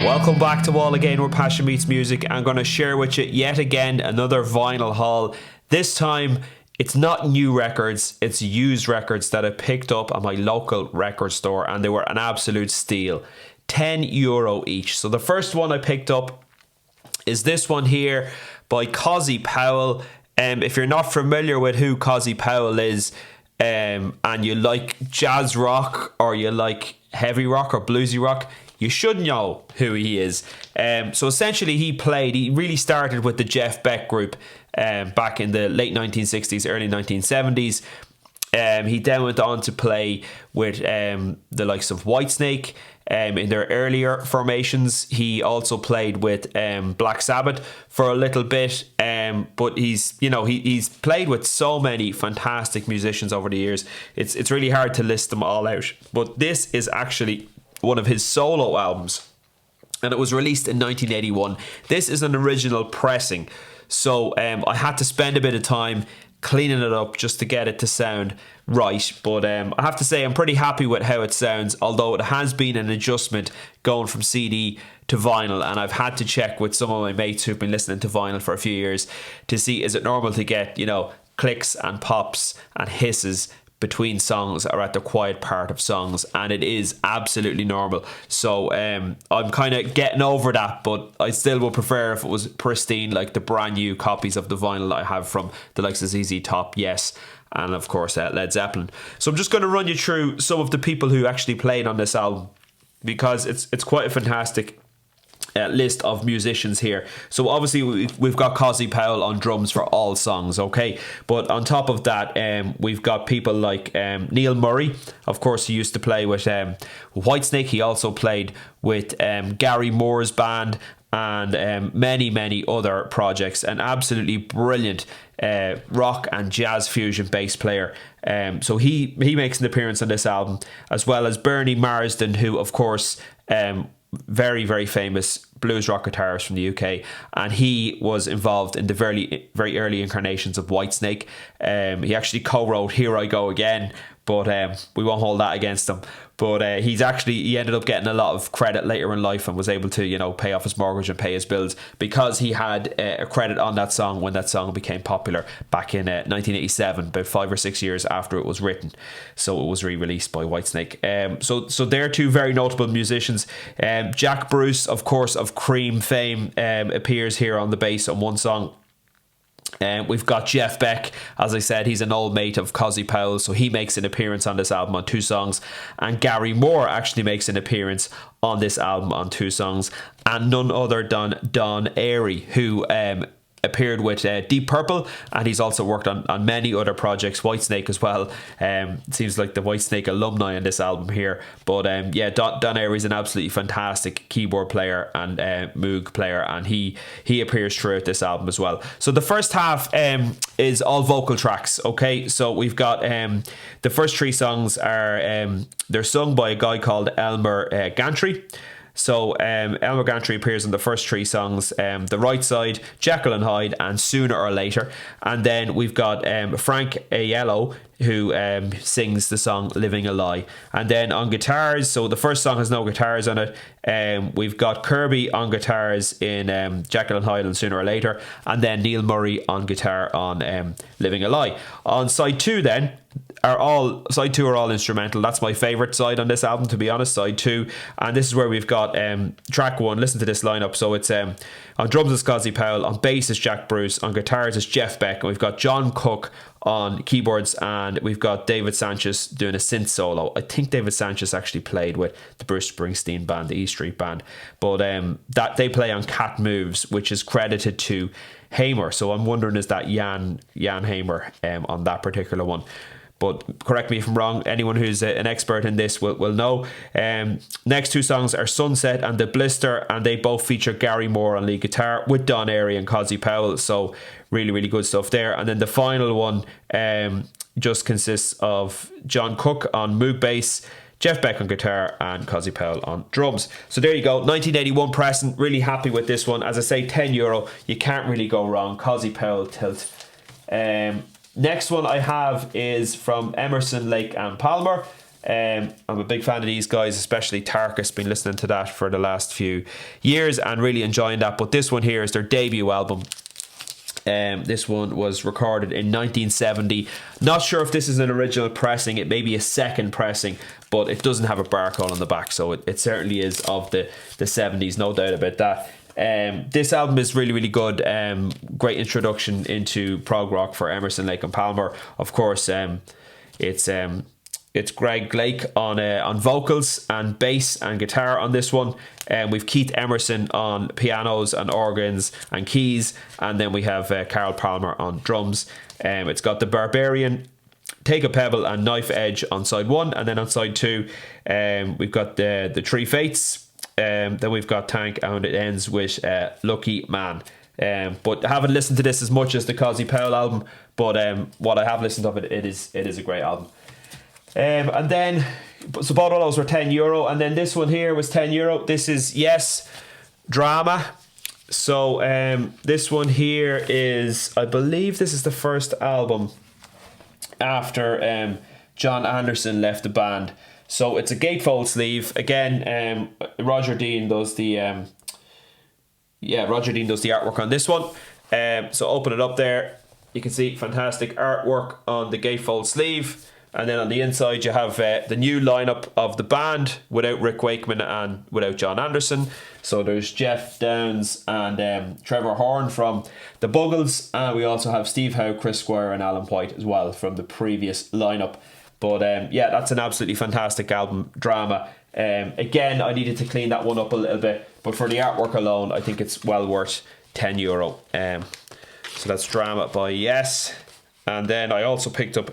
Welcome back to Wall Again, where passion meets music. I'm going to share with you yet again another vinyl haul. This time it's not new records, it's used records that I picked up at my local record store, and they were an absolute steal. €10 each. So the first one I picked up is this one here by Powell. If you're not familiar with who Powell is, and you like jazz rock or you like heavy rock or bluesy rock, you should know who he is. So essentially he really started with the Jeff Beck group back in the late 1960s, early 1970s. He then went on to play with the likes of Whitesnake in their earlier formations. He also played with Black Sabbath for a little bit, but he's played with so many fantastic musicians over the years. It's really hard to list them all out, but this is actually one of his solo albums, and it was released in 1981. This is an original pressing, so I had to spend a bit of time cleaning it up just to get it to sound right, but I have to say I'm pretty happy with how it sounds, although it has been an adjustment going from CD to vinyl, and I've had to check with some of my mates who've been listening to vinyl for a few years to see, is it normal to get, clicks and pops and hisses between songs or at the quiet part of songs, and it is absolutely normal. So I'm kind of getting over that, but I still would prefer if it was pristine, like the brand new copies of the vinyl that I have from the likes of ZZ Top, Yes, and of course Led Zeppelin. So I'm just going to run you through some of the people who actually played on this album, because it's quite a fantastic list of musicians here. So obviously we've got Powell on drums for all songs, okay, but on top of that we've got people like Neil Murray. Of course, he used to play with Whitesnake. He also played with Gary Moore's band and many other projects. An absolutely brilliant rock and jazz fusion bass player. So he makes an appearance on this album, as well as Bernie Marsden, who of course very famous blues rock guitarist from the UK, and he was involved in the very early incarnations of Whitesnake. He actually co-wrote Here I Go Again, but we won't hold that against him. But he ended up getting a lot of credit later in life and was able to pay off his mortgage and pay his bills because he had a credit on that song when that song became popular back in 1987, about 5 or 6 years after it was written. So it was re-released by Whitesnake. So they're two very notable musicians. Jack Bruce, of course, of Cream fame, appears here on the bass on one song. We've got Jeff Beck. As I said, he's an old mate of Powell, so he makes an appearance on this album on 2 songs, and Gary Moore actually makes an appearance on this album on 2 songs, and none other than Don Airey, who appeared with Deep Purple, and he's also worked on many other projects, Whitesnake as well. It seems like the Whitesnake alumni in this album here, but Don Airey's an absolutely fantastic keyboard player and Moog player, and he appears throughout this album as well. So the first half is all vocal tracks, okay? So we've got the first 3 songs are they're sung by a guy called Elmer Gantry. So Elmer Gantry appears on the first 3 songs. The Right Side, Jekyll and Hyde, and Sooner or Later. And then we've got Frank Aiello, who sings the song Living a Lie. And then on guitars, so the first song has no guitars on it. We've got Kirby on guitars in Jekyll and Hyde and Sooner or Later. And then Neil Murray on guitar on Living a Lie. On side 2 then, side 2 are all instrumental. That's my favourite side on this album, to be honest, side 2. And this is where we've got track 1. Listen to this lineup. So it's on drums is Cozy Powell, on bass is Jack Bruce, on guitars is Jeff Beck, and we've got John Cook on keyboards, and we've got David Sanchez doing a synth solo. I think David Sanchez actually played with the Bruce Springsteen band, the E Street Band, but that they play on Cat Moves, which is credited to Hamer. So I'm wondering, is that Jan Hamer on that particular one? But correct me if I'm wrong. Anyone who's an expert in this will know. Next 2 songs are Sunset and The Blister, and they both feature Gary Moore on lead guitar with Don Airey and Powell. So really good stuff there. And then the final one just consists of John Cook on Moog bass, Jeff Beck on guitar, and Powell on drums. So there you go, 1981 pressing. Really happy with this one. As I say, €10. You can't really go wrong. Powell tilt. Next one I have is from Emerson, Lake and Palmer. I'm a big fan of these guys, especially Tarkus. Been listening to that for the last few years and really enjoying that. But this one here is their debut album. This one was recorded in 1970. Not sure if this is an original pressing. It may be a second pressing, but it doesn't have a barcode on the back, so it certainly is of the 70s, no doubt about that. This album is really, really good. Great introduction into prog rock for Emerson, Lake and Palmer. Of course, it's Greg Lake on vocals and bass and guitar on this one. We've Keith Emerson on pianos and organs and keys, and then we have Carl Palmer on drums. It's got the Barbarian, Take a Pebble and Knife Edge on side 1, and then on side 2 we've got the Three Fates. Then we've got Tank, and it ends with Lucky Man. But I haven't listened to this as much as the Cozy Powell album, but what I have listened to it is a great album. And then, so both of those were €10, and then this one here was €10. This is Yes Drama. So this one here is, I believe this is the first album after John Anderson left the band. So it's a gatefold sleeve again. Roger Dean does the artwork on this one. So open it up there, you can see fantastic artwork on the gatefold sleeve. And then on the inside you have the new lineup of the band without Rick Wakeman and without John Anderson. So there's Jeff Downs and Trevor Horn from the Buggles, and we also have Steve Howe, Chris Squire and Alan White as well from the previous lineup. But yeah, that's an absolutely fantastic album, Drama. Again, I needed to clean that one up a little bit, but for the artwork alone, I think it's well worth €10. So that's Drama by Yes. And then I also picked up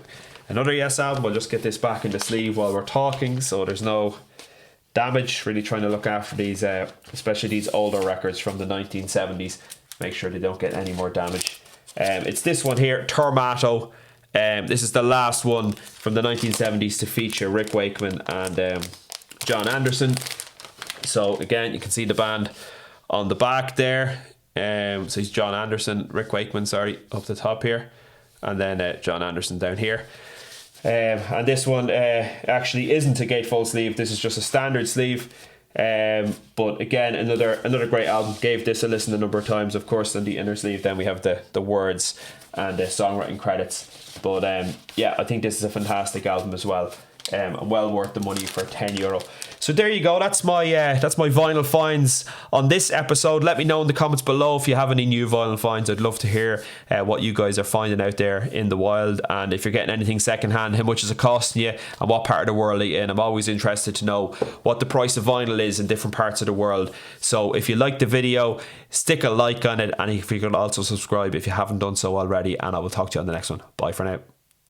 another Yes album. I'll just get this back in the sleeve while we're talking, so there's no damage. Really trying to look after these, especially these older records from the 1970s. Make sure they don't get any more damage. It's this one here, Tormato. This is the last one from the 1970s to feature Rick Wakeman and John Anderson. So again, you can see the band on the back there. So he's John Anderson, Rick Wakeman, sorry, up the top here, and then John Anderson down here. And this one actually isn't a gatefold sleeve. This is just a standard sleeve. But again, another great album. Gave this a listen a number of times. Of course, on the inner sleeve, then we have the words and the songwriting credits. But yeah, I think this is a fantastic album as well. And well worth the money for €10. So there you go. That's my vinyl finds on this episode. Let me know in the comments below if you have any new vinyl finds. I'd love to hear what you guys are finding out there in the wild, and if you're getting anything secondhand, how much is it costing you and what part of the world are you in. I'm always interested to know what the price of vinyl is in different parts of the world. So if you like the video, stick a like on it, and if you can also subscribe if you haven't done so already, and I will talk to you on the next one. Bye for now.